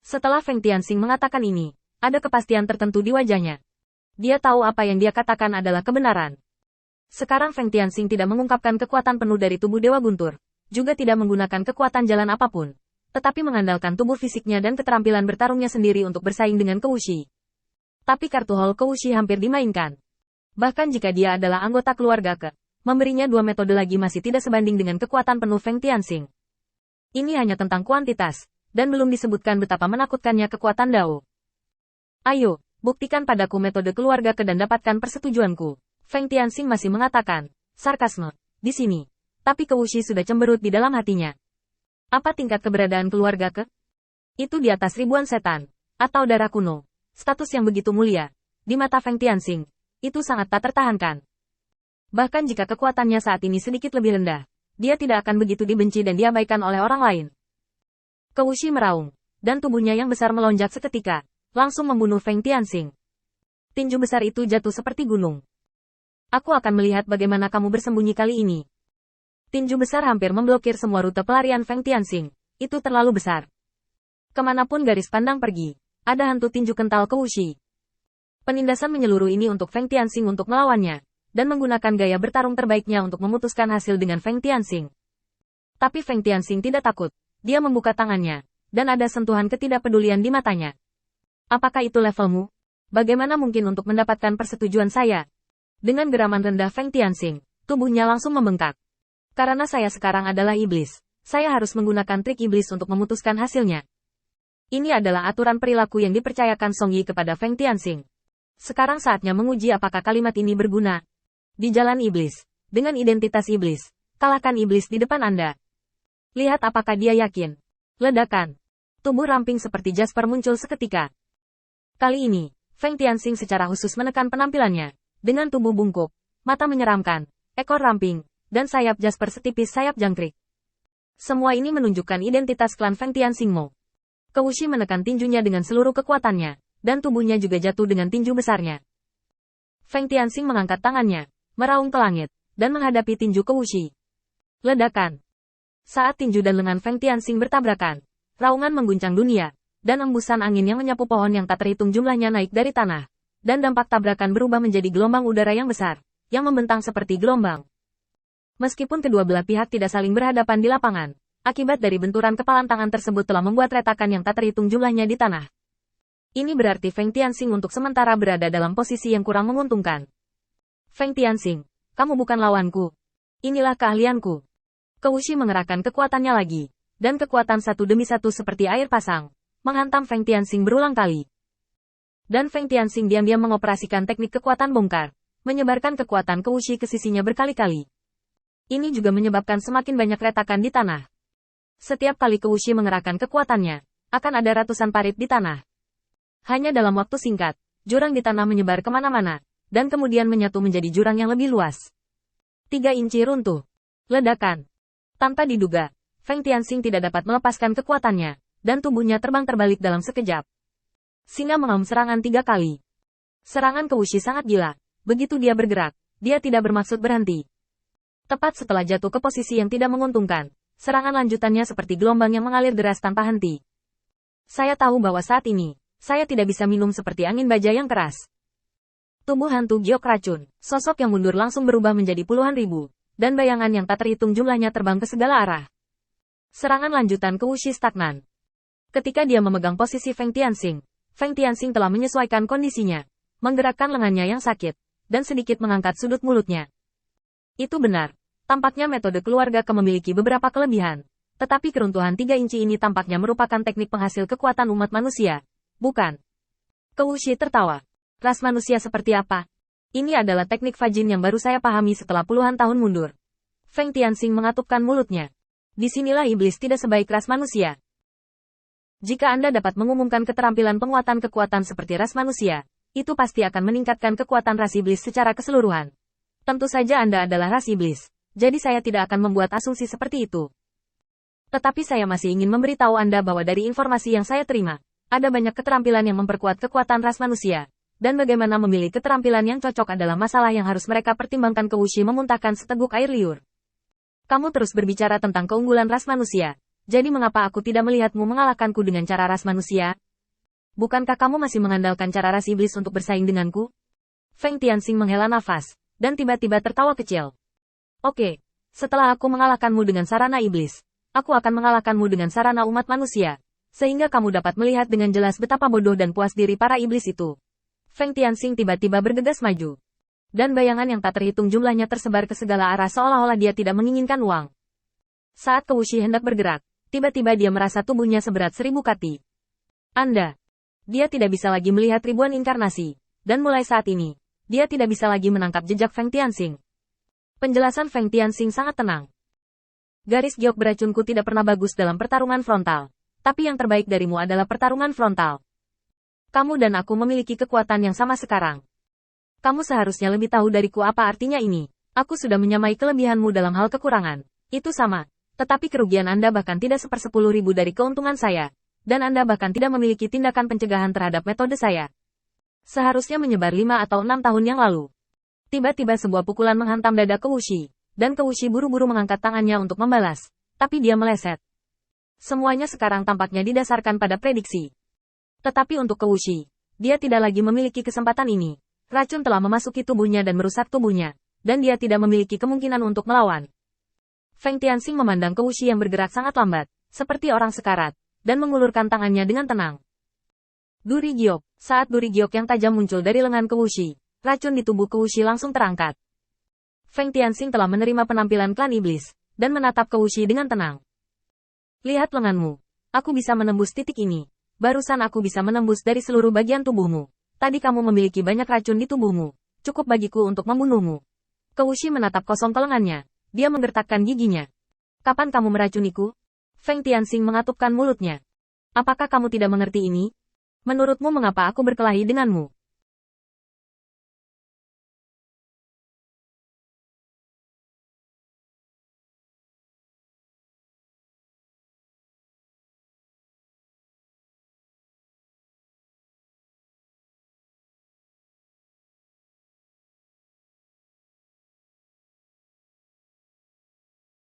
Setelah Feng Tianxing mengatakan ini, ada kepastian tertentu di wajahnya. Dia tahu apa yang dia katakan adalah kebenaran. Sekarang Feng Tianxing tidak mengungkapkan kekuatan penuh dari tubuh Dewa Guntur, juga tidak menggunakan kekuatan jalan apapun, tetapi mengandalkan tubuh fisiknya dan keterampilan bertarungnya sendiri untuk bersaing dengan Koushi. Tapi kartu Hall Koushi hampir dimainkan. Bahkan jika dia adalah anggota keluarga Ke, memberinya 2 metode lagi masih tidak sebanding dengan kekuatan penuh Feng Tianxing. Ini hanya tentang kuantitas, dan belum disebutkan betapa menakutkannya kekuatan Dao. Ayo, buktikan padaku metode keluarga Ke dan dapatkan persetujuanku. Feng Tianxing masih mengatakan, sarkasme, di sini. Tapi Koushi sudah cemberut di dalam hatinya. Apa tingkat keberadaan keluarga Ke? Itu di atas ribuan setan, atau darah kuno. Status yang begitu mulia. Di mata Feng Tianxing, itu sangat tak tertahankan. Bahkan jika kekuatannya saat ini sedikit lebih rendah, dia tidak akan begitu dibenci dan diabaikan oleh orang lain. Koushi meraung, dan tubuhnya yang besar melonjak seketika, langsung membunuh Feng Tianxing. Tinju besar itu jatuh seperti gunung. Aku akan melihat bagaimana kamu bersembunyi kali ini. Tinju besar hampir memblokir semua rute pelarian Feng Tianxing. Itu terlalu besar. Kemanapun garis pandang pergi, ada hantu tinju kental Koushi. Penindasan menyeluruh ini untuk Feng Tianxing untuk melawannya, dan menggunakan gaya bertarung terbaiknya untuk memutuskan hasil dengan Feng Tianxing. Tapi Feng Tianxing tidak takut. Dia membuka tangannya, dan ada sentuhan ketidakpedulian di matanya. Apakah itu levelmu? Bagaimana mungkin untuk mendapatkan persetujuan saya? Dengan geraman rendah Feng Tianxing, tubuhnya langsung membengkak. Karena saya sekarang adalah iblis, saya harus menggunakan trik iblis untuk memutuskan hasilnya. Ini adalah aturan perilaku yang dipercayakan Song Yi kepada Feng Tianxing. Sekarang saatnya menguji apakah kalimat ini berguna. Di jalan iblis, dengan identitas iblis, kalahkan iblis di depan Anda. Lihat apakah dia yakin. Ledakan. Tubuh ramping seperti Jasper muncul seketika. Kali ini, Feng Tianxing secara khusus menekan penampilannya. Dengan tubuh bungkuk, mata menyeramkan, ekor ramping, dan sayap Jasper setipis sayap jangkrik. Semua ini menunjukkan identitas klan Feng Tianxing Mo. Koushi menekan tinjunya dengan seluruh kekuatannya, dan tubuhnya juga jatuh dengan tinju besarnya. Feng Tianxing mengangkat tangannya, meraung ke langit, dan menghadapi tinju Koushi. Ledakan. Saat tinju dan lengan Feng Tianxing bertabrakan, raungan mengguncang dunia, dan embusan angin yang menyapu pohon yang tak terhitung jumlahnya naik dari tanah, dan dampak tabrakan berubah menjadi gelombang udara yang besar, yang membentang seperti gelombang. Meskipun kedua belah pihak tidak saling berhadapan di lapangan, akibat dari benturan kepalan tangan tersebut telah membuat retakan yang tak terhitung jumlahnya di tanah. Ini berarti Feng Tianxing untuk sementara berada dalam posisi yang kurang menguntungkan. Feng Tianxing, kamu bukan lawanku. Inilah keahlianku. Koushi mengerahkan kekuatannya lagi, dan kekuatan satu demi satu seperti air pasang, menghantam Feng Tianxing berulang kali. Dan Feng Tianxing diam-diam mengoperasikan teknik kekuatan bongkar, menyebarkan kekuatan Koushi ke sisinya berkali-kali. Ini juga menyebabkan semakin banyak retakan di tanah. Setiap kali Koushi mengerahkan kekuatannya, akan ada ratusan parit di tanah. Hanya dalam waktu singkat, jurang di tanah menyebar kemana-mana, dan kemudian menyatu menjadi jurang yang lebih luas. 3 inci runtuh. Ledakan. Tanpa diduga, Feng Tianxing tidak dapat melepaskan kekuatannya, dan tubuhnya terbang terbalik dalam sekejap. Singa mengaum serangan 3 kali. Serangan Koushi sangat gila. Begitu dia bergerak, dia tidak bermaksud berhenti. Tepat setelah jatuh ke posisi yang tidak menguntungkan, serangan lanjutannya seperti gelombang yang mengalir deras tanpa henti. Saya tahu bahwa saat ini, saya tidak bisa minum seperti angin baja yang keras. Tubuh hantu giok racun, sosok yang mundur langsung berubah menjadi puluhan ribu, dan bayangan yang tak terhitung jumlahnya terbang ke segala arah. Serangan lanjutan Koushi stagnan. Ketika dia memegang posisi Feng Tianxing telah menyesuaikan kondisinya, menggerakkan lengannya yang sakit, dan sedikit mengangkat sudut mulutnya. Itu benar, tampaknya metode keluarga Ke memiliki beberapa kelebihan, tetapi keruntuhan 3 inci ini tampaknya merupakan teknik penghasil kekuatan umat manusia. Bukan. Koushi tertawa. Ras manusia seperti apa? Ini adalah teknik Fajin yang baru saya pahami setelah puluhan tahun mundur. Feng Tianxing mengatupkan mulutnya. Disinilah iblis tidak sebaik ras manusia. Jika Anda dapat mengumumkan keterampilan penguatan kekuatan seperti ras manusia, itu pasti akan meningkatkan kekuatan ras iblis secara keseluruhan. Tentu saja Anda adalah ras iblis, jadi saya tidak akan membuat asumsi seperti itu. Tetapi saya masih ingin memberitahu Anda bahwa dari informasi yang saya terima, ada banyak keterampilan yang memperkuat kekuatan ras manusia, dan bagaimana memilih keterampilan yang cocok adalah masalah yang harus mereka pertimbangkan. Koushi memuntahkan seteguk air liur. Kamu terus berbicara tentang keunggulan ras manusia, Jadi mengapa aku tidak melihatmu mengalahkanku dengan cara ras manusia? Bukankah kamu masih mengandalkan cara ras iblis untuk bersaing denganku? Feng Tianxing menghela nafas, dan tiba-tiba tertawa kecil. Oke, setelah aku mengalahkanmu dengan sarana iblis, aku akan mengalahkanmu dengan sarana umat manusia, sehingga kamu dapat melihat dengan jelas betapa bodoh dan puas diri para iblis itu. Feng Tianxing tiba-tiba bergegas maju. Dan bayangan yang tak terhitung jumlahnya tersebar ke segala arah seolah-olah dia tidak menginginkan uang. Saat Ke Wuxi hendak bergerak, tiba-tiba dia merasa tubuhnya seberat 1000 kati. Dia tidak bisa lagi melihat ribuan inkarnasi, dan mulai saat ini, dia tidak bisa lagi menangkap jejak Feng Tianxing. Penjelasan Feng Tianxing sangat tenang. Garis giok beracunku tidak pernah bagus dalam pertarungan frontal, tapi yang terbaik darimu adalah pertarungan frontal. Kamu dan aku memiliki kekuatan yang sama sekarang. Kamu seharusnya lebih tahu dariku apa artinya ini. Aku sudah menyamai kelebihanmu dalam hal kekurangan. Itu sama. Tetapi kerugian Anda bahkan tidak 1/10.000 dari keuntungan saya. Dan Anda bahkan tidak memiliki tindakan pencegahan terhadap metode saya. Seharusnya menyebar 5 atau 6 tahun yang lalu. Tiba-tiba sebuah pukulan menghantam dada Ke Wuxi. Dan Ke Wuxi buru-buru mengangkat tangannya untuk membalas. Tapi dia meleset. Semuanya sekarang tampaknya didasarkan pada prediksi. Tetapi untuk Ke Wuxi, dia tidak lagi memiliki kesempatan ini. Racun telah memasuki tubuhnya dan merusak tubuhnya, dan dia tidak memiliki kemungkinan untuk melawan. Feng Tianxing memandang Ke Wuxi yang bergerak sangat lambat, seperti orang sekarat, dan mengulurkan tangannya dengan tenang. Duri giok. Saat duri giok yang tajam muncul dari lengan Ke Wuxi, racun di tubuh Ke Wuxi langsung terangkat. Feng Tianxing telah menerima penampilan klan iblis, dan menatap Ke Wuxi dengan tenang. Lihat lenganmu. Aku bisa menembus titik ini. Barusan aku bisa menembus dari seluruh bagian tubuhmu. Tadi kamu memiliki banyak racun di tubuhmu. Cukup bagiku untuk membunuhmu. Ke Wuxi menatap kosong ke lengannya. Dia menggertakkan giginya. Kapan kamu meracuniku? Feng Tianxing mengatupkan mulutnya. Apakah kamu tidak mengerti ini? Menurutmu mengapa aku berkelahi denganmu?